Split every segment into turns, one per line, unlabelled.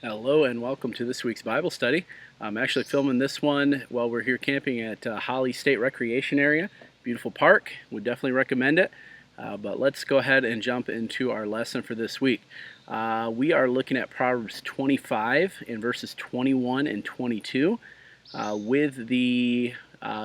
Hello and welcome to this week's Bible study. I'm actually filming this one while we're here camping at Holly State Recreation Area. Beautiful park, would definitely recommend it. But let's go ahead and jump into our lesson for this week. We are looking at Proverbs 25 in verses 21 and 22 with the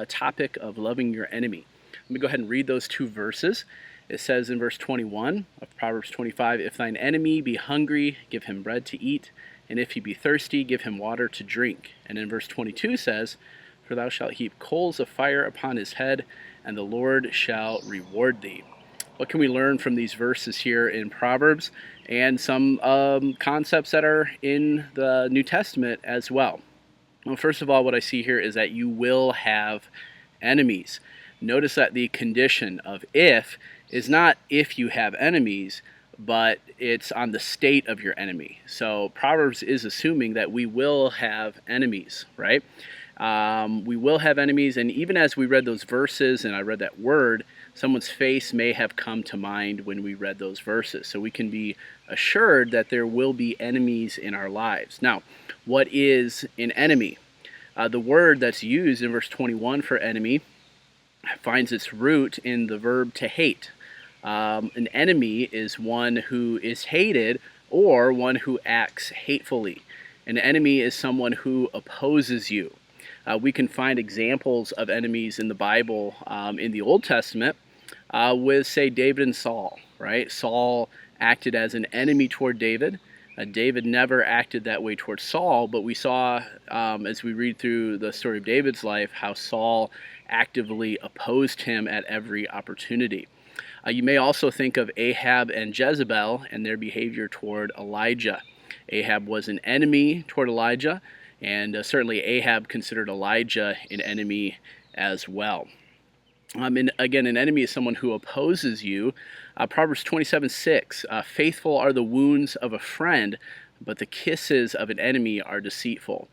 topic of loving your enemy. Let me go ahead and read those two verses. It says in verse 21 of Proverbs 25, "If thine enemy be hungry, give him bread to eat, and if he be thirsty, give him water to drink." And in verse 22 says, "For thou shalt heap coals of fire upon his head, and the Lord shall reward thee." What can we learn from these verses here in Proverbs, and some concepts that are in the New Testament as well? Well, first of all, what I see here is that you will have enemies. Notice that the condition of if is not if you have enemies, but it's on the state of your enemy. So Proverbs is assuming that we will have enemies, right? We will have enemies, and even as we read those verses and I read that word, someone's face may have come to mind when we read those verses. So we can be assured that there will be enemies in our lives. Now, what is an enemy? The word that's used in verse 21 for enemy finds its root in the verb to hate. An enemy is one who is hated or one who acts hatefully. An enemy is someone who opposes you. We can find examples of enemies in the Bible in the Old Testament with, say, David and Saul, right? Saul acted as an enemy toward David. David never acted that way toward Saul, but we saw as we read through the story of David's life how Saul actively opposed him at every opportunity. You may also think of Ahab and Jezebel and their behavior toward Elijah. Ahab was an enemy toward Elijah, and certainly Ahab considered Elijah an enemy as well. And again, an enemy is someone who opposes you. Proverbs 27:6, "Faithful are the wounds of a friend, but the kisses of an enemy are deceitful."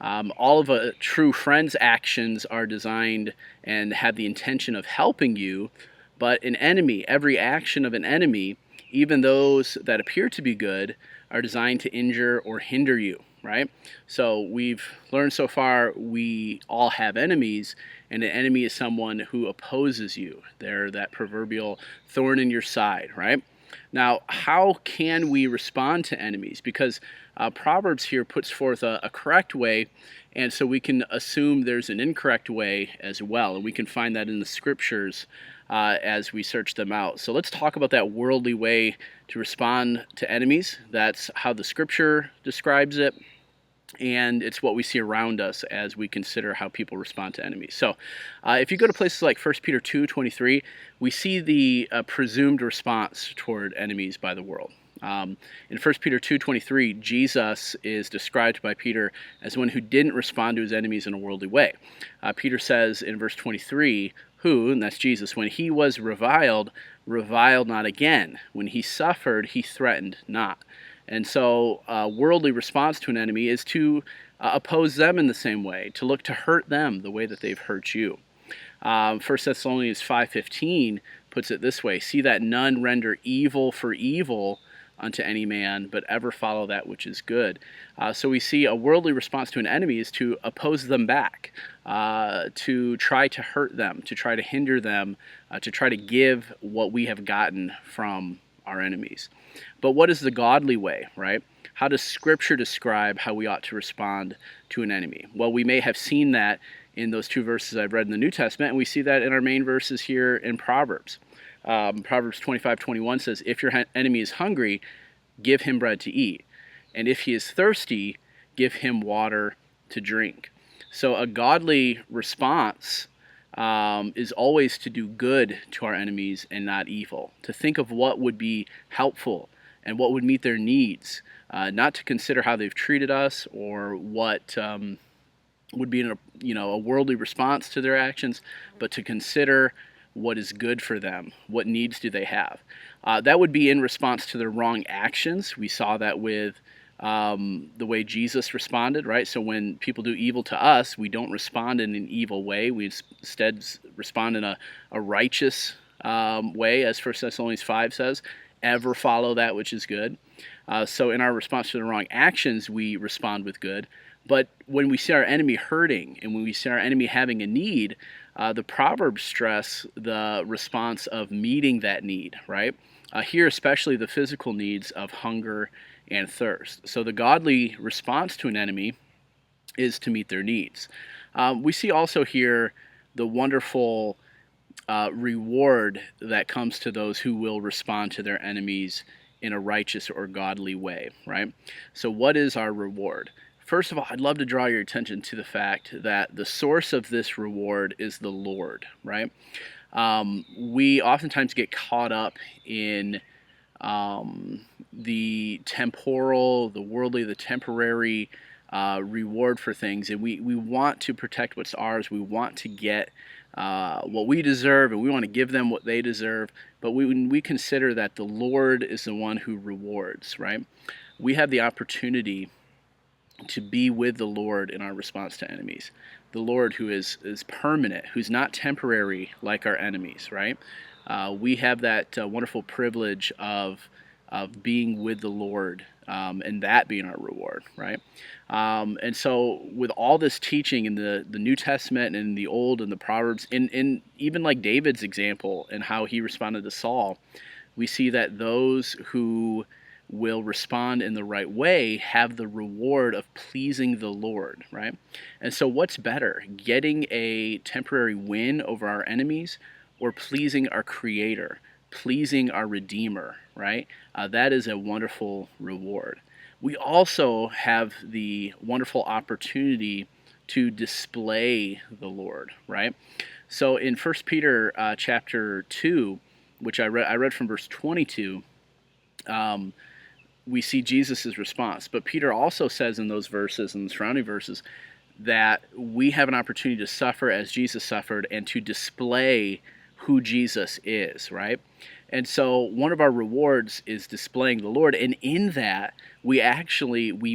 All of a true friend's actions are designed and have the intention of helping you, but an enemy, every action of an enemy, even those that appear to be good, are designed to injure or hinder you, right? So we've learned so far we all have enemies, and an enemy is someone who opposes you. They're that proverbial thorn in your side, right? Now, how can we respond to enemies? Because Proverbs here puts forth a correct way, and so we can assume there's an incorrect way as well, and we can find that in the scriptures as we search them out. So let's talk about that worldly way to respond to enemies. That's how the scripture describes it, and it's what we see around us as we consider how people respond to enemies. So if you go to places like 1 Peter 2:23, we see the presumed response toward enemies by the world. In 1 Peter 2:23, Jesus is described by Peter as one who didn't respond to his enemies in a worldly way. Peter says in verse 23, "Who," and that's Jesus, "when he was reviled, reviled not again. When he suffered, he threatened not." And so a worldly response to an enemy is to oppose them in the same way, to look to hurt them the way that they've hurt you. 1 Thessalonians 5:15 puts it this way, "See that none render evil for evil unto any man, but ever follow that which is good." So we see a worldly response to an enemy is to oppose them back, to try to hurt them, to try to hinder them, to try to give what we have gotten from our enemies. But what is the godly way, right? How does Scripture describe how we ought to respond to an enemy? Well, we may have seen that in those two verses I've read in the New Testament, and we see that in our main verses here in Proverbs. Proverbs 25:21 says, "If your enemy is hungry, give him bread to eat. And if he is thirsty, give him water to drink." So a godly response is always to do good to our enemies and not evil, to think of what would be helpful and what would meet their needs, not to consider how they've treated us or what would be a worldly response to their actions, but to consider what is good for them, what needs do they have. That would be in response to their wrong actions. We saw that with the way Jesus responded, right? So when people do evil to us, we don't respond in an evil way. We instead respond in a righteous way, as 1 Thessalonians 5 says, "Ever follow that which is good." So in our response to the wrong actions, we respond with good. But when we see our enemy hurting and when we see our enemy having a need, the Proverbs stress the response of meeting that need, right? Here, especially the physical needs of hunger and thirst. So the godly response to an enemy is to meet their needs. We see also here the wonderful reward that comes to those who will respond to their enemies in a righteous or godly way, right? So, what is our reward? First of all, I'd love to draw your attention to the fact that the source of this reward is the Lord, right? We oftentimes get caught up in the temporal, the worldly, the temporary reward for things, and we want to protect what's ours. We want to get what we deserve, and we want to give them what they deserve. But when we consider that the Lord is the one who rewards, right? We have the opportunity to be with the Lord in our response to enemies. The Lord who is permanent, who's not temporary like our enemies, right? We have that wonderful privilege of being with the Lord, and that being our reward, right? And so, with all this teaching in the New Testament and in the Old and the Proverbs, in even like David's example and how he responded to Saul, we see that those who will respond in the right way have the reward of pleasing the Lord, right? And so, what's better, getting a temporary win over our enemies or pleasing our Creator, pleasing our Redeemer, right? That is a wonderful reward. We also have the wonderful opportunity to display the Lord, right? So in 1 Peter chapter 2, which I read from verse 22, we see Jesus' response. But Peter also says in those verses and the surrounding verses that we have an opportunity to suffer as Jesus suffered and to display who Jesus is, right? And so one of our rewards is displaying the Lord, and in that we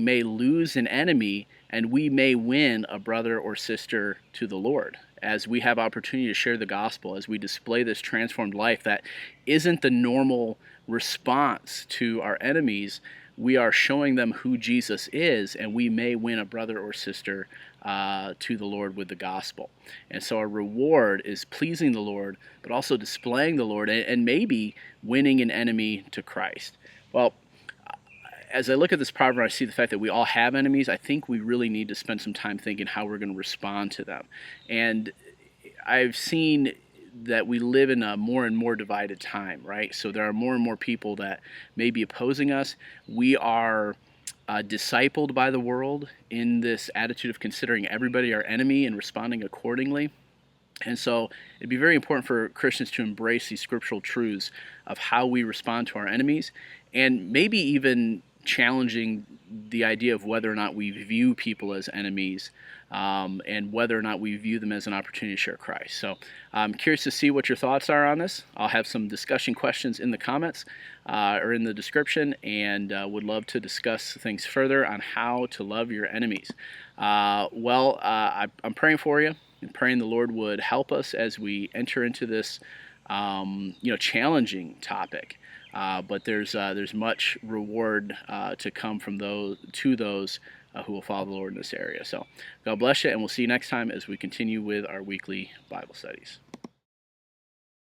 may lose an enemy and we may win a brother or sister to the Lord as we have opportunity to share the gospel, as we display this transformed life that isn't the normal response to our enemies. We are showing them who Jesus is, and we may win a brother or sister to the Lord with the gospel. And so our reward is pleasing the Lord, but also displaying the Lord and maybe winning an enemy to Christ. Well, as I look at this proverb, I see the fact that we all have enemies. I think we really need to spend some time thinking how we're going to respond to them. And I've seen that we live in a more and more divided time, right? So there are more and more people that may be opposing us. We are discipled by the world in this attitude of considering everybody our enemy and responding accordingly. And so it'd be very important for Christians to embrace these scriptural truths of how we respond to our enemies, and maybe even challenging the idea of whether or not we view people as enemies, and whether or not we view them as an opportunity to share Christ. So I'm curious to see what your thoughts are on this. I'll have some discussion questions in the comments or in the description, and would love to discuss things further on how to love your enemies. I'm praying for you and praying the Lord would help us as we enter into this challenging topic. But there's much reward to come from those who will follow the Lord in this area. So God bless you, and we'll see you next time as we continue with our weekly Bible studies.